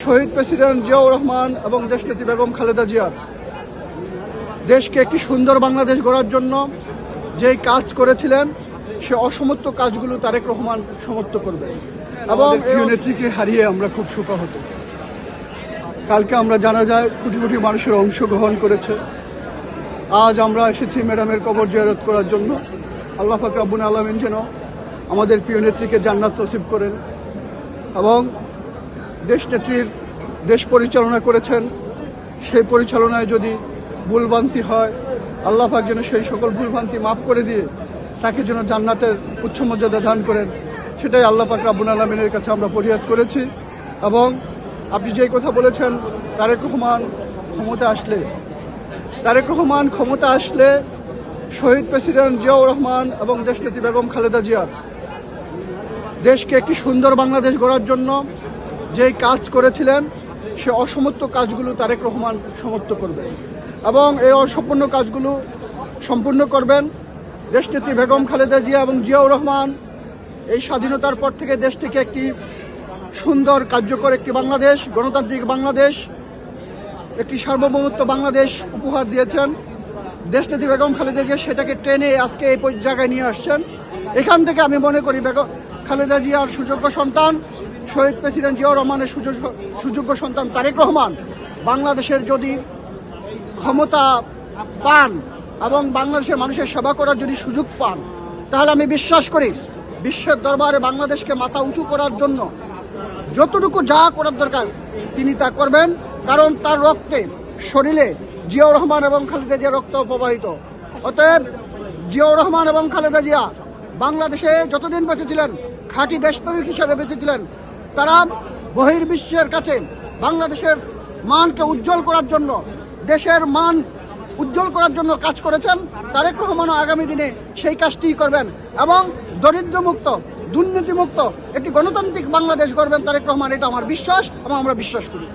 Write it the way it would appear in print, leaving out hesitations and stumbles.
শহীদ president Ziaur Rahman এবং দেশনেত্রী বেগম খালেদা জিয়ার দেশকে একটি সুন্দর বাংলাদেশ গড়ার জন্য যেই কাজ করেছিলেন সে অসমাপ্ত কাজগুলো তারেক রহমান সমাপ্ত করবে এবং প্রিয় নেত্রীকে হারিয়ে আমরা খুব শোকাহত। কালকে আমরা জানা যায় কোটি কোটি মানুষের অংশগ্রহণ করেছে। আজ আমরা এসেছি ম্যাডামের কবর জিয়ারত করার জন্য। আল্লাহ পাক রব্বুল আলামিন যেন আমাদের প্রিয় নেত্রীকে জান্নাত নসিব করেন এবং দেশনেত্রীর দেশ পরিচালনা করেছেন, সেই পরিচালনায় যদি ভুলভ্রান্তি হয় আল্লাহ পাক যেন সেই সকল ভুলভ্রান্তি মাফ করে দিয়ে তাকে যেন জান্নাতের উচ্চ মর্যাদা দান করেন, সেটাই আল্লাহ পাক রব্বুল আলামিনের কাছে আমরা ফরিয়াদ করেছি। এবং আপনি যেই কথা বলেছেন তারেক রহমান ক্ষমতা আসলে শহীদ প্রেসিডেন্ট জিয়াউর রহমান এবং দেশনেত্রী বেগম খালেদা জিয়ার দেশকে একটি সুন্দর বাংলাদেশ গড়ার জন্য যেই কাজ করেছিলেন সে অসমাপ্ত কাজগুলো তারেক রহমান সমাপ্ত করবেন এবং এই অসম্পূর্ণ কাজগুলো সম্পূর্ণ করবেন দেশনেত্রী বেগম খালেদা জিয়া এবং জিয়াউর রহমান। এই স্বাধীনতার পর থেকে দেশটিকে একটি সুন্দর কার্যকর একটি বাংলাদেশ, গণতান্ত্রিক বাংলাদেশ, একটি সার্বভৌমত্ব বাংলাদেশ উপহার দিয়েছেন। দেশনেত্রী বেগম খালেদা জিয়া সেটাকে ট্রেনে আজকে এই জায়গায় নিয়ে আসছেন। এখান থেকে আমি মনে করি খালেদা জিয়ার সুযোগ্য সন্তান শহীদ প্রেসিডেন্ট জিয়াউর রহমানের সুযোগ্য সন্তান তারেক রহমান বাংলাদেশের যদি ক্ষমতা পান এবং বাংলাদেশের মানুষের সেবা করার যদি সুযোগ পান, তাহলে আমি বিশ্বাস করি বিশ্বের দরবারে বাংলাদেশকে মাথা উঁচু করার জন্য যতটুকু যা করার দরকার তিনি তা করবেন। কারণ তার রক্তে, শরীরে জিয়াউর রহমান এবং খালেদা জিয়া রক্ত প্রবাহিত। অতএব জিয়াউর রহমান এবং খালেদা জিয়া বাংলাদেশে যতদিন বেঁচেছিলেন খাঁটি দেশপ্রেমিক হিসাবে বেঁচেছিলেন। তারা বহির্বিশ্বের কাছে বাংলাদেশের মানকে উজ্জ্বল করার জন্য, দেশের মান উজ্জ্বল করার জন্য কাজ করেছেন। তারেক রহমানও আগামী দিনে সেই কাজটিই করবেন এবং দরিদ্রমুক্ত, দুর্নীতিমুক্ত একটি গণতান্ত্রিক বাংলাদেশ গড়বেন তারেক রহমান। এটা আমার বিশ্বাস এবং আমরা বিশ্বাস করি।